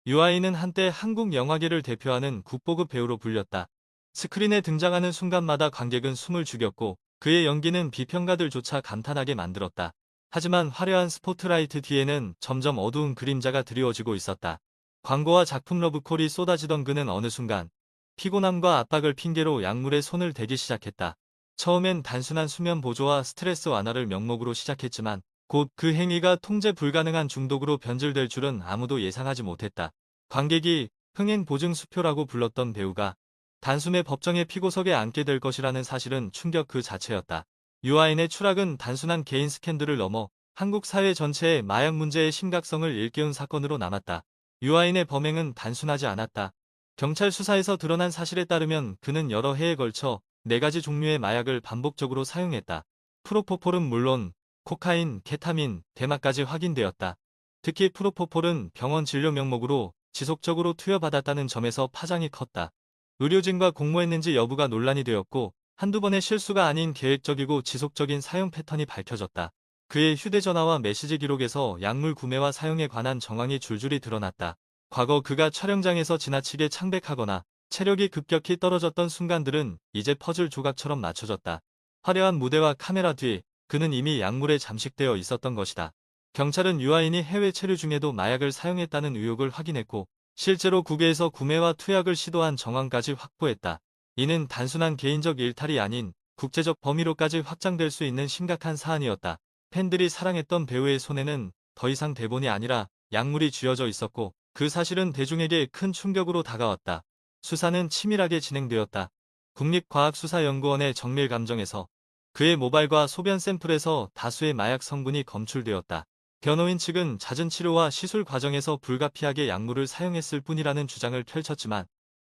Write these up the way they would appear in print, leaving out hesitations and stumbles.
유아인은 한때 한국 영화계를 대표하는 국보급 배우로 불렸다. 스크린에 등장하는 순간마다 관객은 숨을 죽였고 그의 연기는 비평가들조차 감탄하게 만들었다. 하지만 화려한 스포트라이트 뒤에는 점점 어두운 그림자가 드리워지고 있었다. 광고와 작품 러브콜이 쏟아지던 그는 어느 순간 피곤함과 압박을 핑계로 약물에 손을 대기 시작했다. 처음엔 단순한 수면 보조와 스트레스 완화를 명목으로 시작했지만 곧 그 행위가 통제 불가능한 중독으로 변질될 줄은 아무도 예상하지 못했다. 관객이 흥행 보증 수표라고 불렀던 배우가 단숨에 법정의 피고석에 앉게 될 것이라는 사실은 충격 그 자체였다. 유아인의 추락은 단순한 개인 스캔들을 넘어 한국 사회 전체의 마약 문제의 심각성을 일깨운 사건으로 남았다. 유아인의 범행은 단순하지 않았다. 경찰 수사에서 드러난 사실에 따르면 그는 여러 해에 걸쳐 4가지 종류의 마약을 반복적으로 사용했다. 프로포폴은 물론 코카인, 케타민, 대마까지 확인되었다. 특히 프로포폴은 병원 진료 명목으로 지속적으로 투여받았다는 점에서 파장이 컸다. 의료진과 공모했는지 여부가 논란이 되었고 한두 번의 실수가 아닌 계획적이고 지속적인 사용 패턴이 밝혀졌다. 그의 휴대전화와 메시지 기록에서 약물 구매와 사용에 관한 정황이 줄줄이 드러났다. 과거 그가 촬영장에서 지나치게 창백하거나 체력이 급격히 떨어졌던 순간들은 이제 퍼즐 조각처럼 맞춰졌다. 화려한 무대와 카메라 뒤 그는 이미 약물에 잠식되어 있었던 것이다. 경찰은 유아인이 해외 체류 중에도 마약을 사용했다는 의혹을 확인했고 실제로 국외에서 구매와 투약을 시도한 정황까지 확보했다. 이는 단순한 개인적 일탈이 아닌 국제적 범위로까지 확장될 수 있는 심각한 사안이었다. 팬들이 사랑했던 배우의 손에는 더 이상 대본이 아니라 약물이 쥐어져 있었고 그 사실은 대중에게 큰 충격으로 다가왔다. 수사는 치밀하게 진행되었다. 국립과학수사연구원의 정밀 감정에서 그의 모발과 소변 샘플에서 다수의 마약 성분이 검출되었다. 변호인 측은 잦은 치료와 시술 과정에서 불가피하게 약물을 사용했을 뿐이라는 주장을 펼쳤지만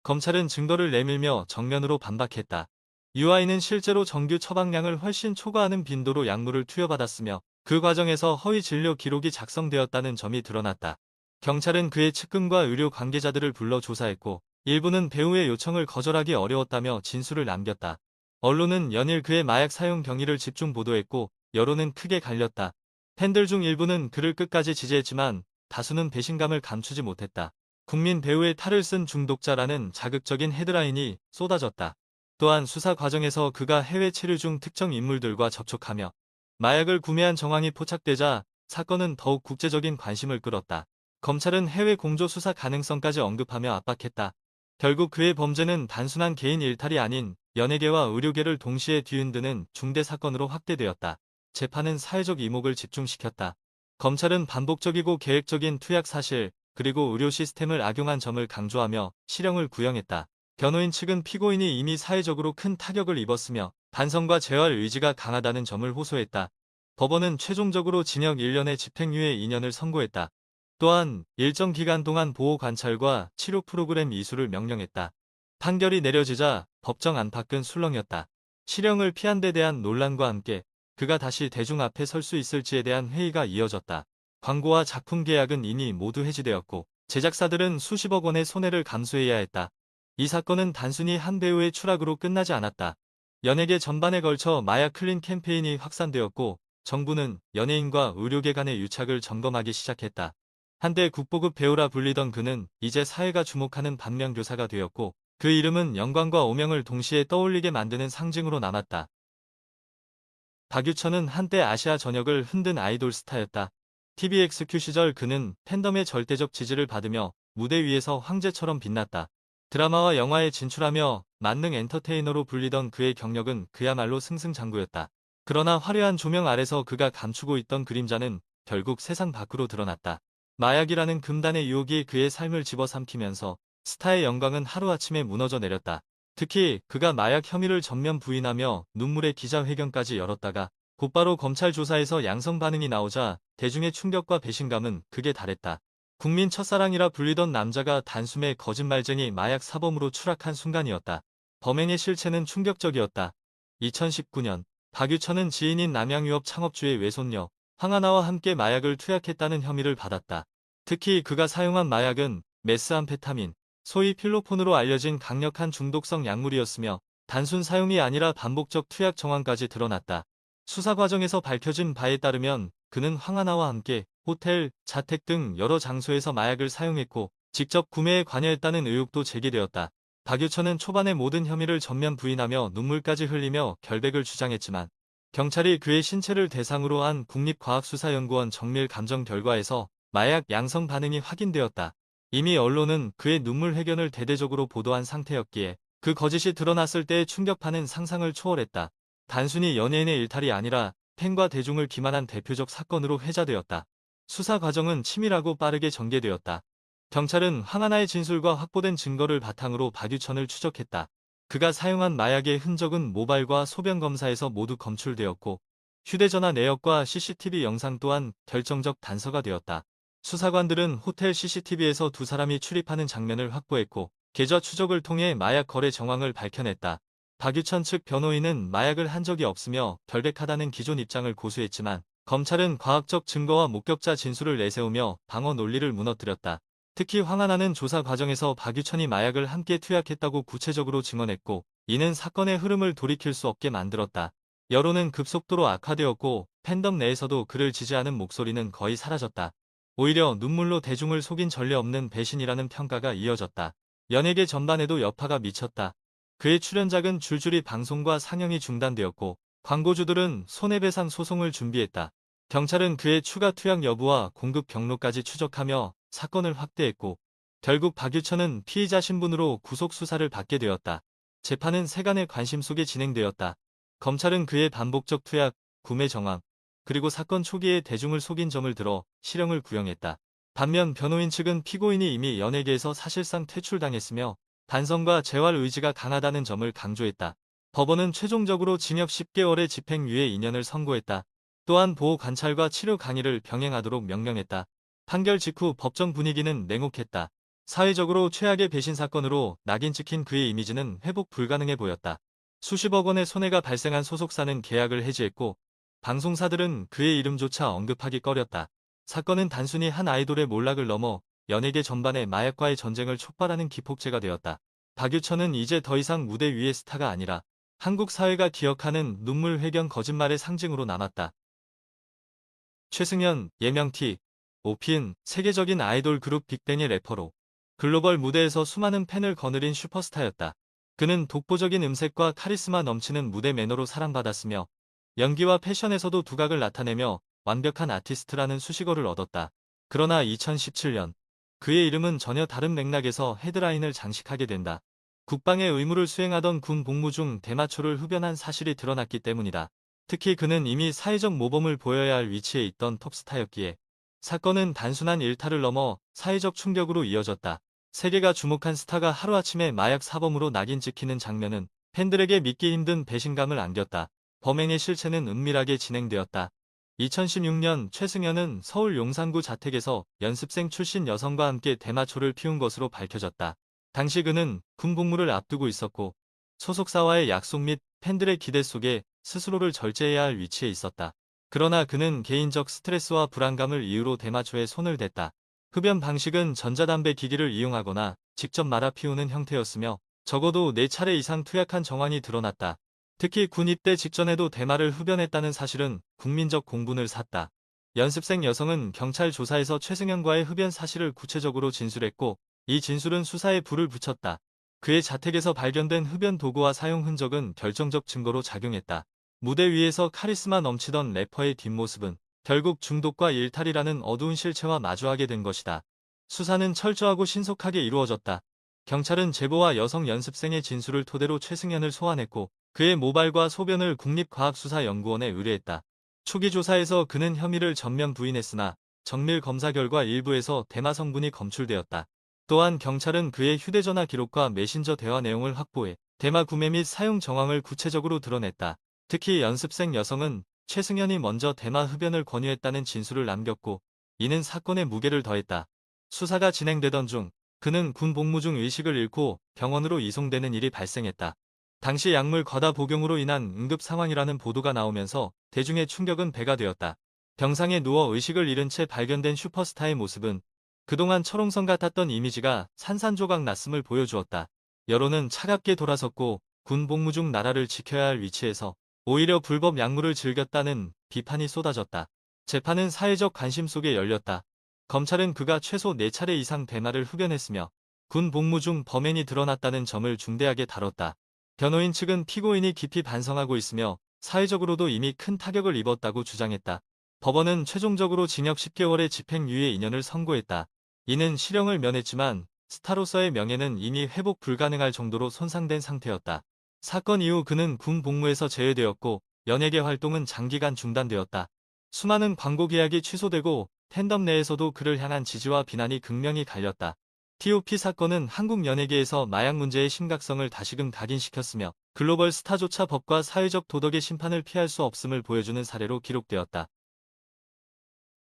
검찰은 증거를 내밀며 정면으로 반박했다. 유아인은 실제로 정규 처방량을 훨씬 초과하는 빈도로 약물을 투여받았으며 그 과정에서 허위 진료 기록이 작성되었다는 점이 드러났다. 경찰은 그의 측근과 의료 관계자들을 불러 조사했고 일부는 배우의 요청을 거절하기 어려웠다며 진술을 남겼다. 언론은 연일 그의 마약 사용 경위를 집중 보도했고 여론은 크게 갈렸다. 팬들 중 일부는 그를 끝까지 지지했지만 다수는 배신감을 감추지 못했다. 국민 배우의 탈을 쓴 중독자라는 자극적인 헤드라인이 쏟아졌다. 또한 수사 과정에서 그가 해외 체류 중 특정 인물들과 접촉하며 마약을 구매한 정황이 포착되자 사건은 더욱 국제적인 관심을 끌었다. 검찰은 해외 공조 수사 가능성까지 언급하며 압박했다. 결국 그의 범죄는 단순한 개인 일탈이 아닌 연예계와 의료계를 동시에 뒤흔드는 중대 사건으로 확대되었다. 재판은 사회적 이목을 집중시켰다. 검찰은 반복적이고 계획적인 투약 사실, 그리고 의료 시스템을 악용한 점을 강조하며 실형을 구형했다. 변호인 측은 피고인이 이미 사회적으로 큰 타격을 입었으며 반성과 재활 의지가 강하다는 점을 호소했다. 법원은 최종적으로 징역 1년의 집행유예 2년을 선고했다. 또한 일정 기간 동안 보호 관찰과 치료 프로그램 이수를 명령했다. 판결이 내려지자 법정 안팎은 술렁였다. 실형을 피한 데 대한 논란과 함께 그가 다시 대중 앞에 설 수 있을지에 대한 회의가 이어졌다. 광고와 작품 계약은 이미 모두 해지되었고 제작사들은 수십억 원의 손해를 감수해야 했다. 이 사건은 단순히 한 배우의 추락으로 끝나지 않았다. 연예계 전반에 걸쳐 마약 클린 캠페인이 확산되었고 정부는 연예인과 의료계 간의 유착을 점검하기 시작했다. 한때 국보급 배우라 불리던 그는 이제 사회가 주목하는 반면교사가 되었고 그 이름은 영광과 오명을 동시에 떠올리게 만드는 상징으로 남았다. 박유천은 한때 아시아 전역을 흔든 아이돌 스타였다. TVXQ 시절 그는 팬덤의 절대적 지지를 받으며 무대 위에서 황제처럼 빛났다. 드라마와 영화에 진출하며 만능 엔터테이너로 불리던 그의 경력은 그야말로 승승장구였다. 그러나 화려한 조명 아래서 그가 감추고 있던 그림자는 결국 세상 밖으로 드러났다. 마약이라는 금단의 유혹이 그의 삶을 집어삼키면서 스타의 영광은 하루아침에 무너져 내렸다. 특히 그가 마약 혐의를 전면 부인하며 눈물의 기자회견까지 열었다가 곧바로 검찰 조사에서 양성 반응이 나오자 대중의 충격과 배신감은 극에 달했다. 국민 첫사랑이라 불리던 남자가 단숨에 거짓말쟁이 마약 사범으로 추락한 순간이었다. 범행의 실체는 충격적이었다. 2019년 박유천은 지인인 남양유업 창업주의 외손녀 황하나와 함께 마약을 투약했다는 혐의를 받았다. 특히 그가 사용한 마약은 메스암페타민, 소위 필로폰으로 알려진 강력한 중독성 약물이었으며 단순 사용이 아니라 반복적 투약 정황까지 드러났다. 수사 과정에서 밝혀진 바에 따르면 그는 황하나와 함께 호텔, 자택 등 여러 장소에서 마약을 사용했고 직접 구매에 관여했다는 의혹도 제기되었다. 박유천은 초반에 모든 혐의를 전면 부인하며 눈물까지 흘리며 결백을 주장했지만 경찰이 그의 신체를 대상으로 한 국립과학수사연구원 정밀 감정 결과에서 마약 양성 반응이 확인되었다. 이미 언론은 그의 눈물 회견을 대대적으로 보도한 상태였기에 그 거짓이 드러났을 때의 충격파는 상상을 초월했다. 단순히 연예인의 일탈이 아니라 팬과 대중을 기만한 대표적 사건으로 회자되었다. 수사 과정은 치밀하고 빠르게 전개되었다. 경찰은 황하나의 진술과 확보된 증거를 바탕으로 박유천을 추적했다. 그가 사용한 마약의 흔적은 모발과 소변 검사에서 모두 검출되었고 휴대전화 내역과 CCTV 영상 또한 결정적 단서가 되었다. 수사관들은 호텔 CCTV에서 두 사람이 출입하는 장면을 확보했고 계좌 추적을 통해 마약 거래 정황을 밝혀냈다. 박유천 측 변호인은 마약을 한 적이 없으며 결백하다는 기존 입장을 고수했지만 검찰은 과학적 증거와 목격자 진술을 내세우며 방어 논리를 무너뜨렸다. 특히 황하나는 조사 과정에서 박유천이 마약을 함께 투약했다고 구체적으로 증언했고 이는 사건의 흐름을 돌이킬 수 없게 만들었다. 여론은 급속도로 악화되었고 팬덤 내에서도 그를 지지하는 목소리는 거의 사라졌다. 오히려 눈물로 대중을 속인 전례 없는 배신이라는 평가가 이어졌다. 연예계 전반에도 여파가 미쳤다. 그의 출연작은 줄줄이 방송과 상영이 중단되었고 광고주들은 손해배상 소송을 준비했다. 경찰은 그의 추가 투약 여부와 공급 경로까지 추적하며 사건을 확대했고 결국 박유천은 피의자 신분으로 구속 수사를 받게 되었다. 재판은 세간의 관심 속에 진행되었다. 검찰은 그의 반복적 투약, 구매 정황, 그리고 사건 초기에 대중을 속인 점을 들어 실형을 구형했다. 반면 변호인 측은 피고인이 이미 연예계에서 사실상 퇴출당했으며 반성과 재활 의지가 강하다는 점을 강조했다. 법원은 최종적으로 징역 10개월의 집행유예 2년을 선고했다. 또한 보호 관찰과 치료 강의를 병행하도록 명령했다. 판결 직후 법정 분위기는 냉혹했다. 사회적으로 최악의 배신 사건으로 낙인 찍힌 그의 이미지는 회복 불가능해 보였다. 수십억 원의 손해가 발생한 소속사는 계약을 해지했고 방송사들은 그의 이름조차 언급하기 꺼렸다. 사건은 단순히 한 아이돌의 몰락을 넘어 연예계 전반의 마약과의 전쟁을 촉발하는 기폭제가 되었다. 박유천은 이제 더 이상 무대 위의 스타가 아니라 한국 사회가 기억하는 눈물 회견 거짓말의 상징으로 남았다. 최승연, 예명 T. 오피은 세계적인 아이돌 그룹 빅뱅의 래퍼로 글로벌 무대에서 수많은 팬을 거느린 슈퍼스타였다. 그는 독보적인 음색과 카리스마 넘치는 무대 매너로 사랑받았으며 연기와 패션에서도 두각을 나타내며 완벽한 아티스트라는 수식어를 얻었다. 그러나 2017년 그의 이름은 전혀 다른 맥락에서 헤드라인을 장식하게 된다. 국방의 의무를 수행하던 군 복무 중 대마초를 흡연한 사실이 드러났기 때문이다. 특히 그는 이미 사회적 모범을 보여야 할 위치에 있던 톱스타였기에 사건은 단순한 일탈을 넘어 사회적 충격으로 이어졌다. 세계가 주목한 스타가 하루아침에 마약 사범으로 낙인 찍히는 장면은 팬들에게 믿기 힘든 배신감을 안겼다. 범행의 실체는 은밀하게 진행되었다. 2016년 최승연은 서울 용산구 자택에서 연습생 출신 여성과 함께 대마초를 피운 것으로 밝혀졌다. 당시 그는 군 복무를 앞두고 있었고 소속사와의 약속 및 팬들의 기대 속에 스스로를 절제해야 할 위치에 있었다. 그러나 그는 개인적 스트레스와 불안감을 이유로 대마초에 손을 댔다. 흡연 방식은 전자담배 기기를 이용하거나 직접 말아 피우는 형태였으며 적어도 4차례 이상 투약한 정황이 드러났다. 특히 군 입대 직전에도 대마를 흡연했다는 사실은 국민적 공분을 샀다. 연습생 여성은 경찰 조사에서 최승연과의 흡연 사실을 구체적으로 진술했고 이 진술은 수사에 불을 붙였다. 그의 자택에서 발견된 흡연 도구와 사용 흔적은 결정적 증거로 작용했다. 무대 위에서 카리스마 넘치던 래퍼의 뒷모습은 결국 중독과 일탈이라는 어두운 실체와 마주하게 된 것이다. 수사는 철저하고 신속하게 이루어졌다. 경찰은 제보와 여성 연습생의 진술을 토대로 최승연을 소환했고 그의 모발과 소변을 국립과학수사연구원에 의뢰했다. 초기 조사에서 그는 혐의를 전면 부인했으나 정밀 검사 결과 일부에서 대마 성분이 검출되었다. 또한 경찰은 그의 휴대전화 기록과 메신저 대화 내용을 확보해 대마 구매 및 사용 정황을 구체적으로 드러냈다. 특히 연습생 여성은 최승연이 먼저 대마 흡연을 권유했다는 진술을 남겼고 이는 사건의 무게를 더했다. 수사가 진행되던 중 그는 군 복무 중 의식을 잃고 병원으로 이송되는 일이 발생했다. 당시 약물 과다 복용으로 인한 응급 상황이라는 보도가 나오면서 대중의 충격은 배가 되었다. 병상에 누워 의식을 잃은 채 발견된 슈퍼스타의 모습은 그동안 철옹성 같았던 이미지가 산산조각 났음을 보여주었다. 여론은 차갑게 돌아섰고 군 복무 중 나라를 지켜야 할 위치에서 오히려 불법 약물을 즐겼다는 비판이 쏟아졌다. 재판은 사회적 관심 속에 열렸다. 검찰은 그가 최소 4차례 이상 대마를 흡연했으며 군 복무 중 범행이 드러났다는 점을 중대하게 다뤘다. 변호인 측은 피고인이 깊이 반성하고 있으며 사회적으로도 이미 큰 타격을 입었다고 주장했다. 법원은 최종적으로 징역 10개월의 집행유예 2년을 선고했다. 이는 실형을 면했지만 스타로서의 명예는 이미 회복 불가능할 정도로 손상된 상태였다. 사건 이후 그는 군 복무에서 제외되었고 연예계 활동은 장기간 중단되었다. 수많은 광고 계약이 취소되고 팬덤 내에서도 그를 향한 지지와 비난이 극명히 갈렸다. TOP 사건은 한국 연예계에서 마약 문제의 심각성을 다시금 각인시켰으며 글로벌 스타조차 법과 사회적 도덕의 심판을 피할 수 없음을 보여주는 사례로 기록되었다.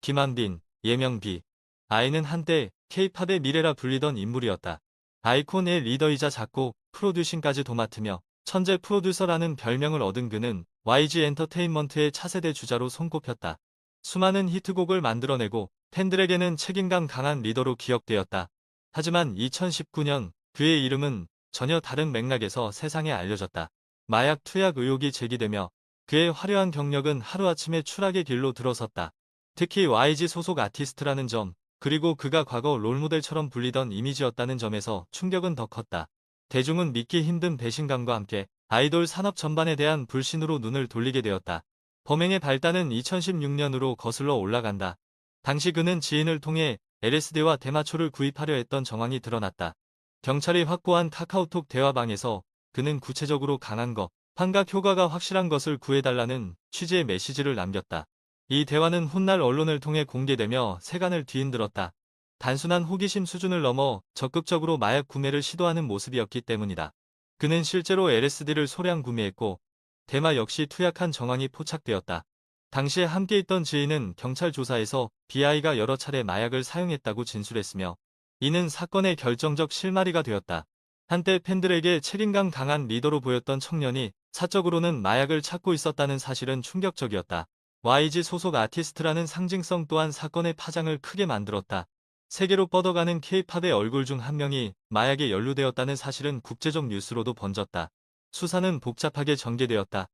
김한빈, 예명비. 아이는 한때 K-팝의 미래라 불리던 인물이었다. 아이콘의 리더이자 작곡, 프로듀싱까지도 맡으며 천재 프로듀서라는 별명을 얻은 그는 YG 엔터테인먼트의 차세대 주자로 손꼽혔다. 수많은 히트곡을 만들어내고 팬들에게는 책임감 강한 리더로 기억되었다. 하지만 2019년 그의 이름은 전혀 다른 맥락에서 세상에 알려졌다. 마약 투약 의혹이 제기되며 그의 화려한 경력은 하루아침에 추락의 길로 들어섰다. 특히 YG 소속 아티스트라는 점, 그리고 그가 과거 롤모델처럼 불리던 이미지였다는 점에서 충격은 더 컸다. 대중은 믿기 힘든 배신감과 함께 아이돌 산업 전반에 대한 불신으로 눈을 돌리게 되었다. 범행의 발단은 2016년으로 거슬러 올라간다. 당시 그는 지인을 통해 LSD와 대마초를 구입하려 했던 정황이 드러났다. 경찰이 확보한 카카오톡 대화방에서 그는 구체적으로 강한 것, 환각 효과가 확실한 것을 구해달라는 취지의 메시지를 남겼다. 이 대화는 훗날 언론을 통해 공개되며 세간을 뒤흔들었다. 단순한 호기심 수준을 넘어 적극적으로 마약 구매를 시도하는 모습이었기 때문이다. 그는 실제로 LSD를 소량 구매했고 대마 역시 투약한 정황이 포착되었다. 당시에 함께 있던 지인은 경찰 조사에서 BI가 여러 차례 마약을 사용했다고 진술했으며 이는 사건의 결정적 실마리가 되었다. 한때 팬들에게 책임감 강한 리더로 보였던 청년이 사적으로는 마약을 찾고 있었다는 사실은 충격적이었다. YG 소속 아티스트라는 상징성 또한 사건의 파장을 크게 만들었다. 세계로 뻗어가는 K-팝의 얼굴 중 한 명이 마약에 연루되었다는 사실은 국제적 뉴스로도 번졌다. 수사는 복잡하게 전개되었다.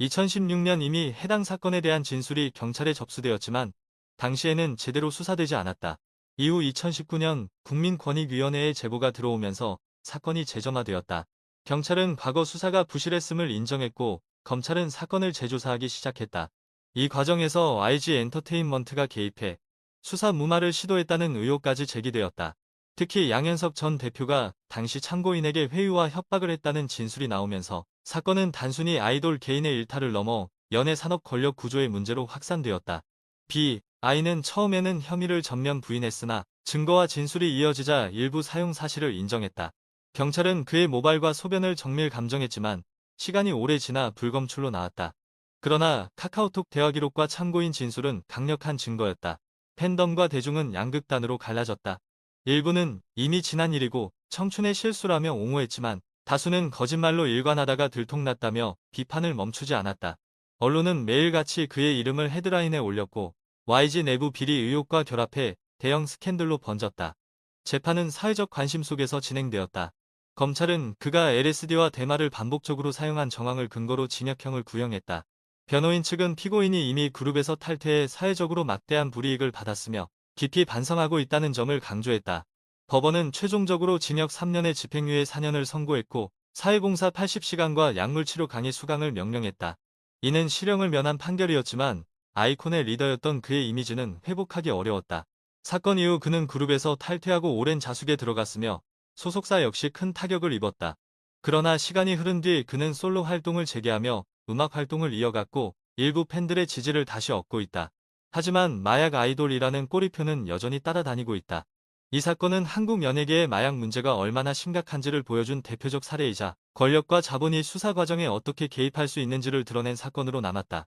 2016년 이미 해당 사건에 대한 진술이 경찰에 접수되었지만 당시에는 제대로 수사되지 않았다. 이후 2019년 국민권익위원회에 제보가 들어오면서 사건이 재점화되었다. 경찰은 과거 수사가 부실했음을 인정했고 검찰은 사건을 재조사하기 시작했다. 이 과정에서 YG 엔터테인먼트가 개입해 수사 무마를 시도했다는 의혹까지 제기되었다. 특히 양현석 전 대표가 당시 참고인에게 회유와 협박을 했다는 진술이 나오면서 사건은 단순히 아이돌 개인의 일탈을 넘어 연예 산업 권력 구조의 문제로 확산되었다. I는 처음에는 혐의를 전면 부인했으나 증거와 진술이 이어지자 일부 사용 사실을 인정했다. 경찰은 그의 모발과 소변을 정밀 감정했지만 시간이 오래 지나 불검출로 나왔다. 그러나 카카오톡 대화 기록과 참고인 진술은 강력한 증거였다. 팬덤과 대중은 양극단으로 갈라졌다. 일부는 이미 지난 일이고 청춘의 실수라며 옹호했지만 다수는 거짓말로 일관하다가 들통났다며 비판을 멈추지 않았다. 언론은 매일같이 그의 이름을 헤드라인에 올렸고 YG 내부 비리 의혹과 결합해 대형 스캔들로 번졌다. 재판은 사회적 관심 속에서 진행되었다. 검찰은 그가 LSD와 대마를 반복적으로 사용한 정황을 근거로 징역형을 구형했다. 변호인 측은 피고인이 이미 그룹에서 탈퇴해 사회적으로 막대한 불이익을 받았으며 깊이 반성하고 있다는 점을 강조했다. 법원은 최종적으로 징역 3년에 집행유예 4년을 선고했고 사회봉사 80시간과 약물치료 강의 수강을 명령했다. 이는 실형을 면한 판결이었지만 아이콘의 리더였던 그의 이미지는 회복하기 어려웠다. 사건 이후 그는 그룹에서 탈퇴하고 오랜 자숙에 들어갔으며 소속사 역시 큰 타격을 입었다. 그러나 시간이 흐른 뒤 그는 솔로 활동을 재개하며 음악 활동을 이어갔고 일부 팬들의 지지를 다시 얻고 있다. 하지만 마약 아이돌이라는 꼬리표는 여전히 따라다니고 있다. 이 사건은 한국 연예계의 마약 문제가 얼마나 심각한지를 보여준 대표적 사례이자 권력과 자본이 수사 과정에 어떻게 개입할 수 있는지를 드러낸 사건으로 남았다.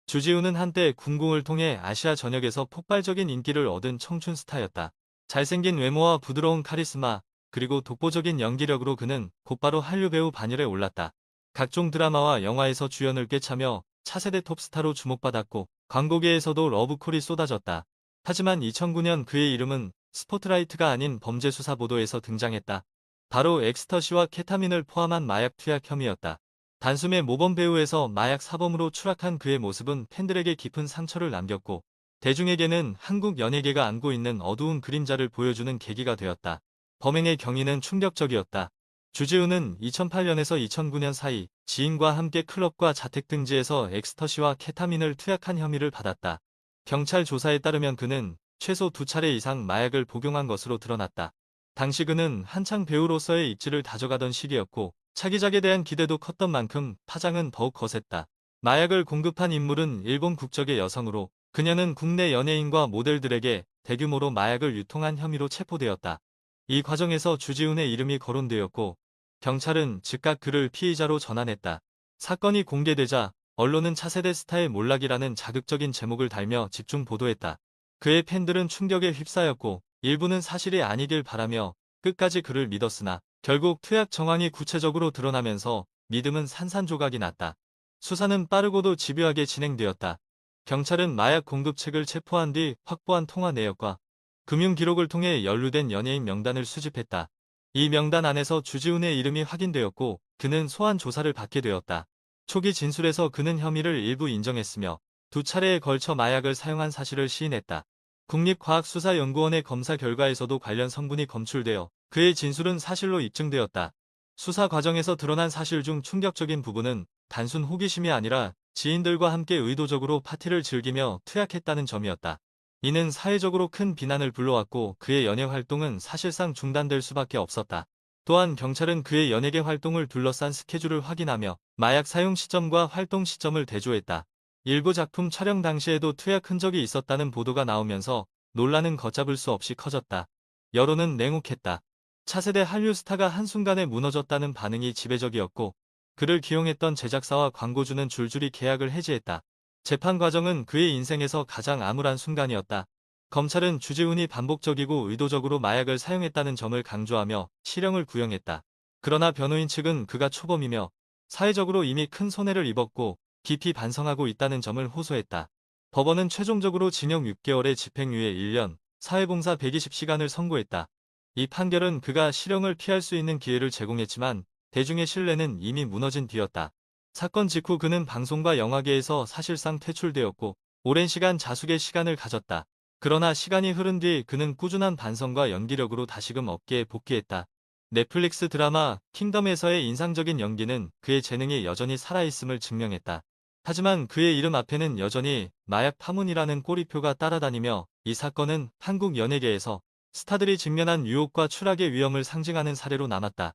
주지훈은 한때 군궁을 통해 아시아 전역에서 폭발적인 인기를 얻은 청춘 스타였다. 잘생긴 외모와 부드러운 카리스마, 그리고 독보적인 연기력으로 그는 곧바로 한류 배우 반열에 올랐다. 각종 드라마와 영화에서 주연을 꿰차며 차세대 톱스타로 주목받았고 광고계에서도 러브콜이 쏟아졌다. 하지만 2009년 그의 이름은 스포트라이트가 아닌 범죄 수사 보도에서 등장했다. 바로 엑스터시와 케타민을 포함한 마약 투약 혐의였다. 단숨에 모범 배우에서 마약 사범으로 추락한 그의 모습은 팬들에게 깊은 상처를 남겼고 대중에게는 한국 연예계가 안고 있는 어두운 그림자를 보여주는 계기가 되었다. 범행의 경위는 충격적이었다. 주지훈은 2008년에서 2009년 사이 지인과 함께 클럽과 자택 등지에서 엑스터시와 케타민을 투약한 혐의를 받았다. 경찰 조사에 따르면 그는 최소 2차례 이상 마약을 복용한 것으로 드러났다. 당시 그는 한창 배우로서의 입지를 다져가던 시기였고 차기작에 대한 기대도 컸던 만큼 파장은 더욱 거셌다. 마약을 공급한 인물은 일본 국적의 여성으로 그녀는 국내 연예인과 모델들에게 대규모로 마약을 유통한 혐의로 체포되었다. 이 과정에서 주지훈의 이름이 거론되었고 경찰은 즉각 그를 피의자로 전환했다. 사건이 공개되자 언론은 차세대 스타의 몰락이라는 자극적인 제목을 달며 집중 보도했다. 그의 팬들은 충격에 휩싸였고 일부는 사실이 아니길 바라며 끝까지 그를 믿었으나 결국 투약 정황이 구체적으로 드러나면서 믿음은 산산조각이 났다. 수사는 빠르고도 집요하게 진행되었다. 경찰은 마약 공급책을 체포한 뒤 확보한 통화 내역과 금융 기록을 통해 연루된 연예인 명단을 수집했다. 이 명단 안에서 주지훈의 이름이 확인되었고 그는 소환 조사를 받게 되었다. 초기 진술에서 그는 혐의를 일부 인정했으며 2차례에 걸쳐 마약을 사용한 사실을 시인했다. 국립과학수사연구원의 검사 결과에서도 관련 성분이 검출되어 그의 진술은 사실로 입증되었다. 수사 과정에서 드러난 사실 중 충격적인 부분은 단순 호기심이 아니라 지인들과 함께 의도적으로 파티를 즐기며 투약했다는 점이었다. 이는 사회적으로 큰 비난을 불러왔고 그의 연예 활동은 사실상 중단될 수밖에 없었다. 또한 경찰은 그의 연예계 활동을 둘러싼 스케줄을 확인하며 마약 사용 시점과 활동 시점을 대조했다. 일부 작품 촬영 당시에도 투약 흔적이 있었다는 보도가 나오면서 논란은 걷잡을 수 없이 커졌다. 여론은 냉혹했다. 차세대 한류 스타가 한순간에 무너졌다는 반응이 지배적이었고 그를 기용했던 제작사와 광고주는 줄줄이 계약을 해지했다. 재판 과정은 그의 인생에서 가장 암울한 순간이었다. 검찰은 주지훈이 반복적이고 의도적으로 마약을 사용했다는 점을 강조하며 실형을 구형했다. 그러나 변호인 측은 그가 초범이며 사회적으로 이미 큰 손해를 입었고 깊이 반성하고 있다는 점을 호소했다. 법원은 최종적으로 징역 6개월에 집행유예 1년, 사회봉사 120시간을 선고했다. 이 판결은 그가 실형을 피할 수 있는 기회를 제공했지만 대중의 신뢰는 이미 무너진 뒤였다. 사건 직후 그는 방송과 영화계에서 사실상 퇴출되었고 오랜 시간 자숙의 시간을 가졌다. 그러나 시간이 흐른 뒤 그는 꾸준한 반성과 연기력으로 다시금 업계에 복귀했다. 넷플릭스 드라마 킹덤에서의 인상적인 연기는 그의 재능이 여전히 살아있음을 증명했다. 하지만 그의 이름 앞에는 여전히 마약 파문이라는 꼬리표가 따라다니며 이 사건은 한국 연예계에서 스타들이 직면한 유혹과 추락의 위험을 상징하는 사례로 남았다.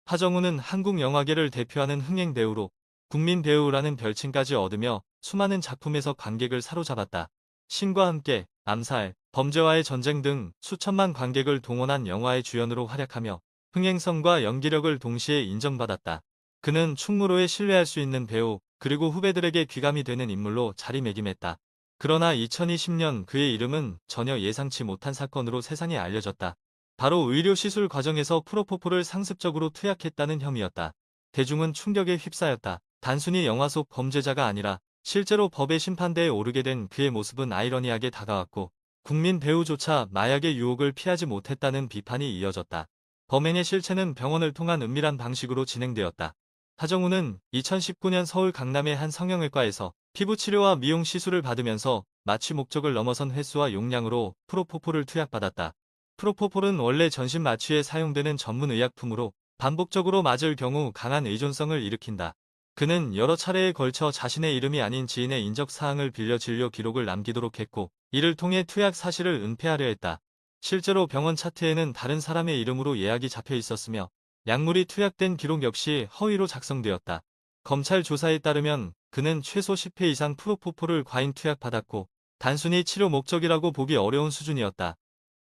하정우는 한국 영화계를 대표하는 흥행 배우로 국민 배우라는 별칭까지 얻으며 수많은 작품에서 관객을 사로잡았다. 신과 함께, 암살, 범죄와의 전쟁 등 수천만 관객을 동원한 영화의 주연으로 활약하며 흥행성과 연기력을 동시에 인정받았다. 그는 충무로에 신뢰할 수 있는 배우, 그리고 후배들에게 귀감이 되는 인물로 자리매김했다. 그러나 2020년 그의 이름은 전혀 예상치 못한 사건으로 세상에 알려졌다. 바로 의료시술 과정에서 프로포폴을 상습적으로 투약했다는 혐의였다. 대중은 충격에 휩싸였다. 단순히 영화 속 범죄자가 아니라 실제로 법의 심판대에 오르게 된 그의 모습은 아이러니하게 다가왔고 국민 배우조차 마약의 유혹을 피하지 못했다는 비판이 이어졌다. 범행의 실체는 병원을 통한 은밀한 방식으로 진행되었다. 하정우는 2019년 서울 강남의 한 성형외과에서 피부치료와 미용 시술을 받으면서 마취 목적을 넘어선 횟수와 용량으로 프로포폴을 투약받았다. 프로포폴은 원래 전신 마취에 사용되는 전문 의약품으로 반복적으로 맞을 경우 강한 의존성을 일으킨다. 그는 여러 차례에 걸쳐 자신의 이름이 아닌 지인의 인적사항을 빌려 진료 기록을 남기도록 했고 이를 통해 투약 사실을 은폐하려 했다. 실제로 병원 차트에는 다른 사람의 이름으로 예약이 잡혀 있었으며 약물이 투약된 기록 역시 허위로 작성되었다. 검찰 조사에 따르면 그는 최소 10회 이상 프로포폴을 과잉 투약받았고 단순히 치료 목적이라고 보기 어려운 수준이었다.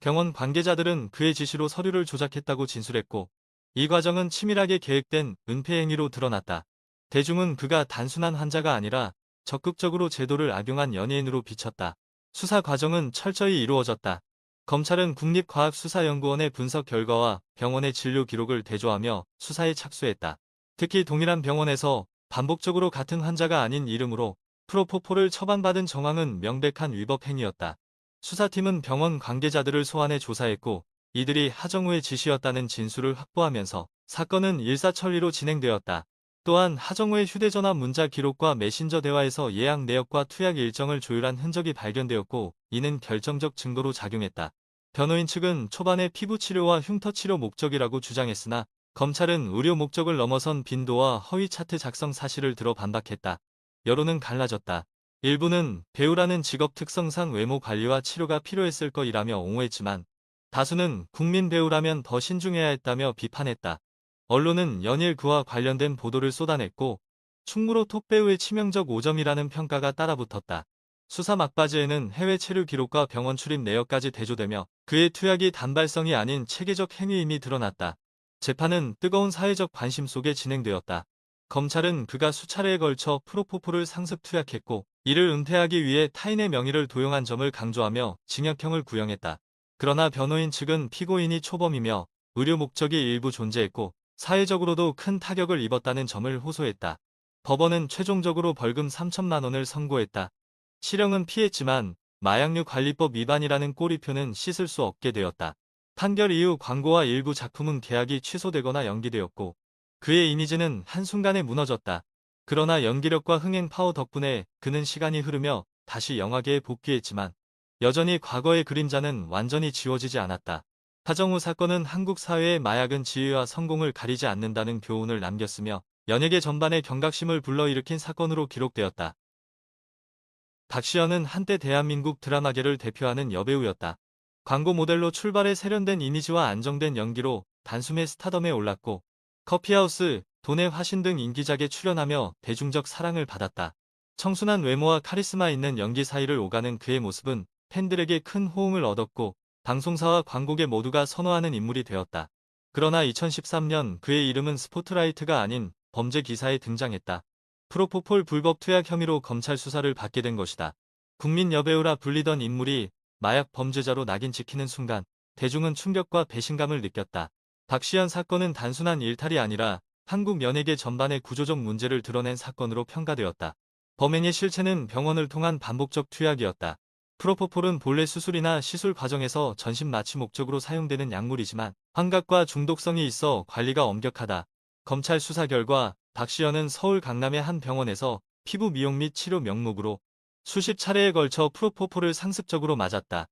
병원 관계자들은 그의 지시로 서류를 조작했다고 진술했고 이 과정은 치밀하게 계획된 은폐 행위로 드러났다. 대중은 그가 단순한 환자가 아니라 적극적으로 제도를 악용한 연예인으로 비쳤다. 수사 과정은 철저히 이루어졌다. 검찰은 국립과학수사연구원의 분석 결과와 병원의 진료 기록을 대조하며 수사에 착수했다. 특히 동일한 병원에서 반복적으로 같은 환자가 아닌 이름으로 프로포폴을 처방받은 정황은 명백한 위법 행위였다. 수사팀은 병원 관계자들을 소환해 조사했고 이들이 하정우의 지시였다는 진술을 확보하면서 사건은 일사천리로 진행되었다. 또한 하정우의 휴대전화 문자 기록과 메신저 대화에서 예약 내역과 투약 일정을 조율한 흔적이 발견되었고 이는 결정적 증거로 작용했다. 변호인 측은 초반에 피부 치료와 흉터 치료 목적이라고 주장했으나 검찰은 의료 목적을 넘어선 빈도와 허위 차트 작성 사실을 들어 반박했다. 여론은 갈라졌다. 일부는 배우라는 직업 특성상 외모 관리와 치료가 필요했을 것이라며 옹호했지만 다수는 국민 배우라면 더 신중해야 했다며 비판했다. 언론은 연일 그와 관련된 보도를 쏟아냈고 충무로 톱배우의 치명적 오점이라는 평가가 따라붙었다. 수사 막바지에는 해외 체류 기록과 병원 출입 내역까지 대조되며 그의 투약이 단발성이 아닌 체계적 행위임이 드러났다. 재판은 뜨거운 사회적 관심 속에 진행되었다. 검찰은 그가 수차례에 걸쳐 프로포폴을 상습 투약했고 이를 은폐하기 위해 타인의 명의를 도용한 점을 강조하며 징역형을 구형했다. 그러나 변호인 측은 피고인이 초범이며 의료 목적이 일부 존재했고 사회적으로도 큰 타격을 입었다는 점을 호소했다. 법원은 최종적으로 벌금 3천만 원을 선고했다. 실형은 피했지만 마약류 관리법 위반이라는 꼬리표는 씻을 수 없게 되었다. 판결 이후 광고와 일부 작품은 계약이 취소되거나 연기되었고 그의 이미지는 한순간에 무너졌다. 그러나 연기력과 흥행 파워 덕분에 그는 시간이 흐르며 다시 영화계에 복귀했지만 여전히 과거의 그림자는 완전히 지워지지 않았다. 하정우 사건은 한국 사회의 마약은 지위와 성공을 가리지 않는다는 교훈을 남겼으며 연예계 전반에 경각심을 불러일으킨 사건으로 기록되었다. 박시연은 한때 대한민국 드라마계를 대표하는 여배우였다. 광고 모델로 출발해 세련된 이미지와 안정된 연기로 단숨에 스타덤에 올랐고 커피하우스, 돈의 화신 등 인기작에 출연하며 대중적 사랑을 받았다. 청순한 외모와 카리스마 있는 연기 사이를 오가는 그의 모습은 팬들에게 큰 호응을 얻었고 방송사와 광고계 모두가 선호하는 인물이 되었다. 그러나 2013년 그의 이름은 스포트라이트가 아닌 범죄 기사에 등장했다. 프로포폴 불법 투약 혐의로 검찰 수사를 받게 된 것이다. 국민 여배우라 불리던 인물이 마약 범죄자로 낙인 찍히는 순간 대중은 충격과 배신감을 느꼈다. 박시연 사건은 단순한 일탈이 아니라 한국 연예계 전반의 구조적 문제를 드러낸 사건으로 평가되었다. 범행의 실체는 병원을 통한 반복적 투약이었다. 프로포폴은 본래 수술이나 시술 과정에서 전신 마취 목적으로 사용되는 약물이지만 환각과 중독성이 있어 관리가 엄격하다. 검찰 수사 결과 박시연은 서울 강남의 한 병원에서 피부 미용 및 치료 명목으로 수십 차례에 걸쳐 프로포폴을 상습적으로 맞았다.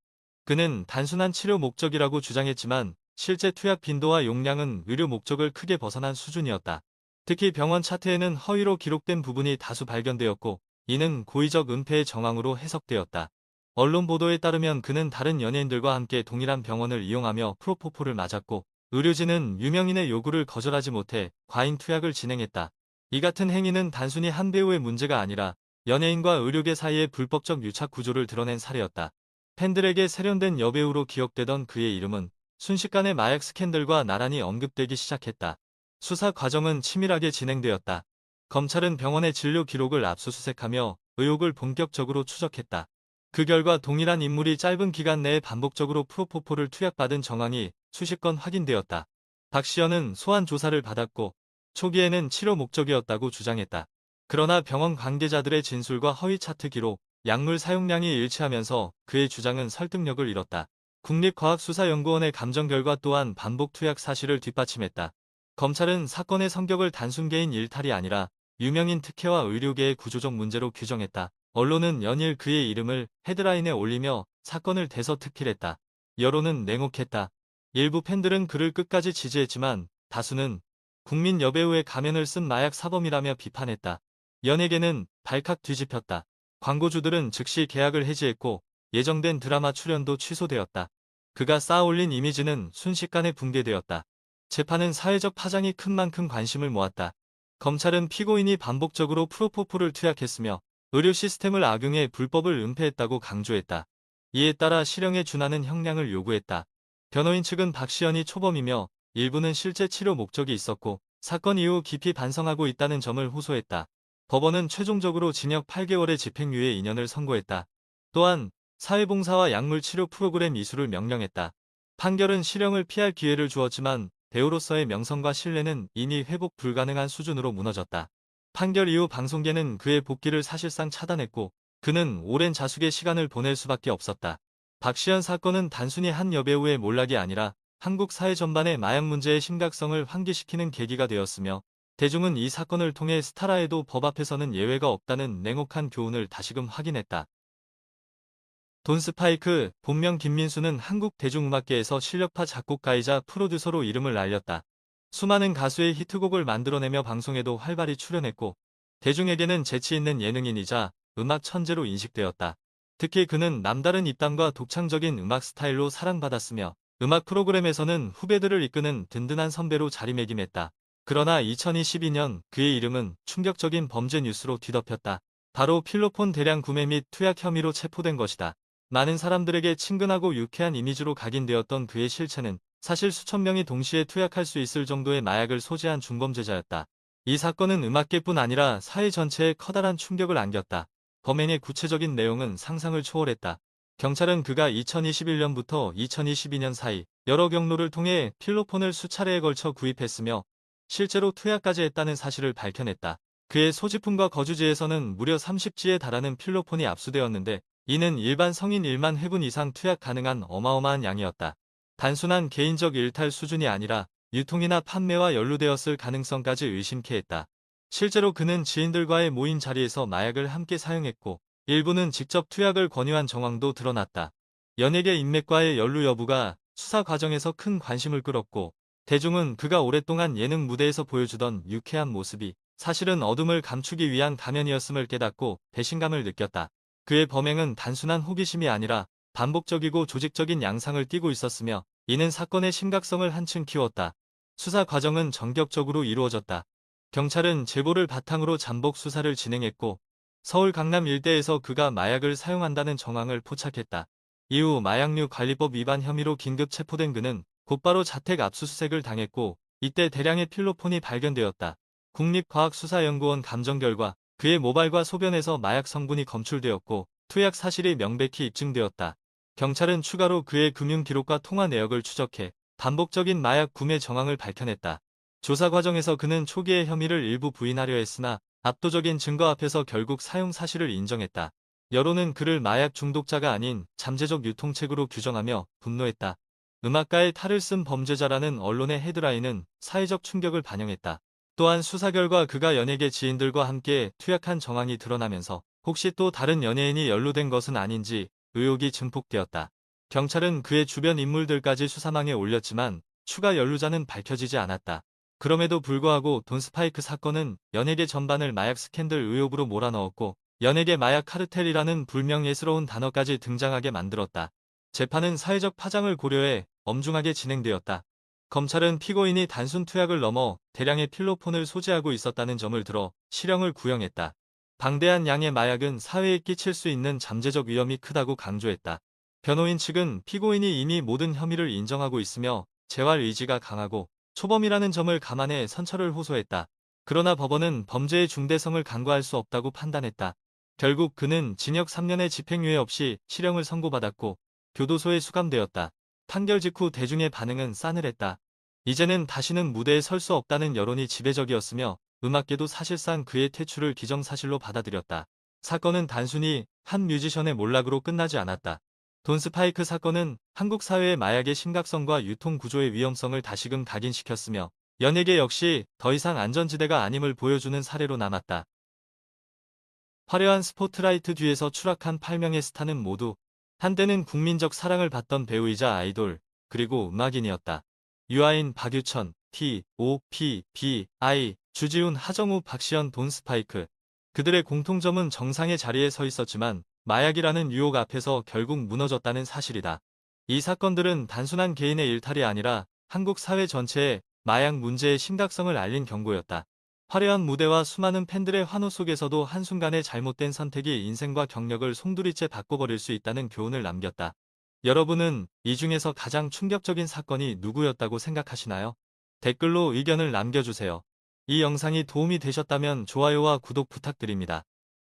그는 단순한 치료 목적이라고 주장했지만 실제 투약 빈도와 용량은 의료 목적을 크게 벗어난 수준이었다. 특히 병원 차트에는 허위로 기록된 부분이 다수 발견되었고 이는 고의적 은폐의 정황으로 해석되었다. 언론 보도에 따르면 그는 다른 연예인들과 함께 동일한 병원을 이용하며 프로포폴을 맞았고 의료진은 유명인의 요구를 거절하지 못해 과잉 투약을 진행했다. 이 같은 행위는 단순히 한 배우의 문제가 아니라 연예인과 의료계 사이의 불법적 유착 구조를 드러낸 사례였다. 팬들에게 세련된 여배우로 기억되던 그의 이름은 순식간에 마약 스캔들과 나란히 언급되기 시작했다. 수사 과정은 치밀하게 진행되었다. 검찰은 병원의 진료 기록을 압수수색하며 의혹을 본격적으로 추적했다. 그 결과 동일한 인물이 짧은 기간 내에 반복적으로 프로포폴을 투약받은 정황이 수십 건 확인되었다. 박시연은 소환 조사를 받았고 초기에는 치료 목적이었다고 주장했다. 그러나 병원 관계자들의 진술과 허위 차트 기록, 약물 사용량이 일치하면서 그의 주장은 설득력을 잃었다. 국립과학수사연구원의 감정 결과 또한 반복 투약 사실을 뒷받침했다. 검찰은 사건의 성격을 단순 개인 일탈이 아니라 유명인 특혜와 의료계의 구조적 문제로 규정했다. 언론은 연일 그의 이름을 헤드라인에 올리며 사건을 대서특필했다. 여론은 냉혹했다. 일부 팬들은 그를 끝까지 지지했지만 다수는 국민 여배우의 가면을 쓴 마약 사범이라며 비판했다. 연예계는 발칵 뒤집혔다. 광고주들은 즉시 계약을 해지했고 예정된 드라마 출연도 취소되었다. 그가 쌓아올린 이미지는 순식간에 붕괴되었다. 재판은 사회적 파장이 큰 만큼 관심을 모았다. 검찰은 피고인이 반복적으로 프로포폴을 투약했으며 의료 시스템을 악용해 불법을 은폐했다고 강조했다. 이에 따라 실형에 준하는 형량을 요구했다. 변호인 측은 박시연이 초범이며 일부는 실제 치료 목적이 있었고 사건 이후 깊이 반성하고 있다는 점을 호소했다. 법원은 최종적으로 징역 8개월의 집행유예 2년을 선고했다. 또한 사회봉사와 약물치료 프로그램 이수를 명령했다. 판결은 실형을 피할 기회를 주었지만 배우로서의 명성과 신뢰는 이미 회복 불가능한 수준으로 무너졌다. 판결 이후 방송계는 그의 복귀를 사실상 차단했고 그는 오랜 자숙의 시간을 보낼 수밖에 없었다. 박시연 사건은 단순히 한 여배우의 몰락이 아니라 한국 사회 전반의 마약 문제의 심각성을 환기시키는 계기가 되었으며 대중은 이 사건을 통해 스타라에도 법 앞에서는 예외가 없다는 냉혹한 교훈을 다시금 확인했다. 돈 스파이크, 본명 김민수는 한국 대중음악계에서 실력파 작곡가이자 프로듀서로 이름을 알렸다. 수많은 가수의 히트곡을 만들어내며 방송에도 활발히 출연했고 대중에게는 재치 있는 예능인이자 음악 천재로 인식되었다. 특히 그는 남다른 입담과 독창적인 음악 스타일로 사랑받았으며 음악 프로그램에서는 후배들을 이끄는 든든한 선배로 자리매김했다. 그러나 2022년 그의 이름은 충격적인 범죄 뉴스로 뒤덮였다. 바로 필로폰 대량 구매 및 투약 혐의로 체포된 것이다. 많은 사람들에게 친근하고 유쾌한 이미지로 각인되었던 그의 실체는 사실 수천 명이 동시에 투약할 수 있을 정도의 마약을 소지한 중범죄자였다. 이 사건은 음악계뿐 아니라 사회 전체에 커다란 충격을 안겼다. 범행의 구체적인 내용은 상상을 초월했다. 경찰은 그가 2021년부터 2022년 사이 여러 경로를 통해 필로폰을 수차례에 걸쳐 구입했으며 실제로 투약까지 했다는 사실을 밝혀냈다. 그의 소지품과 거주지에서는 무려 30지에 달하는 필로폰이 압수되었는데 이는 일반 성인 1만 회분 이상 투약 가능한 어마어마한 양이었다. 단순한 개인적 일탈 수준이 아니라 유통이나 판매와 연루되었을 가능성까지 의심케 했다. 실제로 그는 지인들과의 모임 자리에서 마약을 함께 사용했고 일부는 직접 투약을 권유한 정황도 드러났다. 연예계 인맥과의 연루 여부가 수사 과정에서 큰 관심을 끌었고 대중은 그가 오랫동안 예능 무대에서 보여주던 유쾌한 모습이 사실은 어둠을 감추기 위한 가면이었음을 깨닫고 배신감을 느꼈다. 그의 범행은 단순한 호기심이 아니라 반복적이고 조직적인 양상을 띠고 있었으며 이는 사건의 심각성을 한층 키웠다. 수사 과정은 전격적으로 이루어졌다. 경찰은 제보를 바탕으로 잠복 수사를 진행했고 서울 강남 일대에서 그가 마약을 사용한다는 정황을 포착했다. 이후 마약류 관리법 위반 혐의로 긴급 체포된 그는 곧바로 자택 압수수색을 당했고 이때 대량의 필로폰이 발견되었다. 국립과학수사연구원 감정 결과 그의 모발과 소변에서 마약 성분이 검출되었고 투약 사실이 명백히 입증되었다. 경찰은 추가로 그의 금융 기록과 통화 내역을 추적해 반복적인 마약 구매 정황을 밝혀냈다. 조사 과정에서 그는 초기에 혐의를 일부 부인하려 했으나 압도적인 증거 앞에서 결국 사용 사실을 인정했다. 여론은 그를 마약 중독자가 아닌 잠재적 유통책으로 규정하며 분노했다. 음악가의 탈을 쓴 범죄자라는 언론의 헤드라인은 사회적 충격을 반영했다. 또한 수사 결과 그가 연예계 지인들과 함께 투약한 정황이 드러나면서 혹시 또 다른 연예인이 연루된 것은 아닌지 의혹이 증폭되었다. 경찰은 그의 주변 인물들까지 수사망에 올렸지만 추가 연루자는 밝혀지지 않았다. 그럼에도 불구하고 돈 스파이크 사건은 연예계 전반을 마약 스캔들 의혹으로 몰아넣었고 연예계 마약 카르텔이라는 불명예스러운 단어까지 등장하게 만들었다. 재판은 사회적 파장을 고려해 엄중하게 진행되었다. 검찰은 피고인이 단순 투약을 넘어 대량의 필로폰을 소지하고 있었다는 점을 들어 실형을 구형했다. 방대한 양의 마약은 사회에 끼칠 수 있는 잠재적 위험이 크다고 강조했다. 변호인 측은 피고인이 이미 모든 혐의를 인정하고 있으며 재활 의지가 강하고 초범이라는 점을 감안해 선처를 호소했다. 그러나 법원은 범죄의 중대성을 간과할 수 없다고 판단했다. 결국 그는 징역 3년의 집행유예 없이 실형을 선고받았고 교도소에 수감되었다. 판결 직후 대중의 반응은 싸늘했다. 이제는 다시는 무대에 설 수 없다는 여론이 지배적이었으며 음악계도 사실상 그의 퇴출을 기정사실로 받아들였다. 사건은 단순히 한 뮤지션의 몰락으로 끝나지 않았다. 돈 스파이크 사건은 한국 사회의 마약의 심각성과 유통 구조의 위험성을 다시금 각인시켰으며 연예계 역시 더 이상 안전지대가 아님을 보여주는 사례로 남았다. 화려한 스포트라이트 뒤에서 추락한 8명의 스타는 모두 한때는 국민적 사랑을 받던 배우이자 아이돌, 그리고 음악인이었다. 유아인, 박유천, T.O.P.B.I, 주지훈, 하정우, 박시연, 돈 스파이크. 그들의 공통점은 정상의 자리에 서 있었지만 마약이라는 유혹 앞에서 결국 무너졌다는 사실이다. 이 사건들은 단순한 개인의 일탈이 아니라 한국 사회 전체에 마약 문제의 심각성을 알린 경고였다. 화려한 무대와 수많은 팬들의 환호 속에서도 한순간의 잘못된 선택이 인생과 경력을 송두리째 바꿔버릴 수 있다는 교훈을 남겼다. 여러분은 이 중에서 가장 충격적인 사건이 누구였다고 생각하시나요? 댓글로 의견을 남겨주세요. 이 영상이 도움이 되셨다면 좋아요와 구독 부탁드립니다.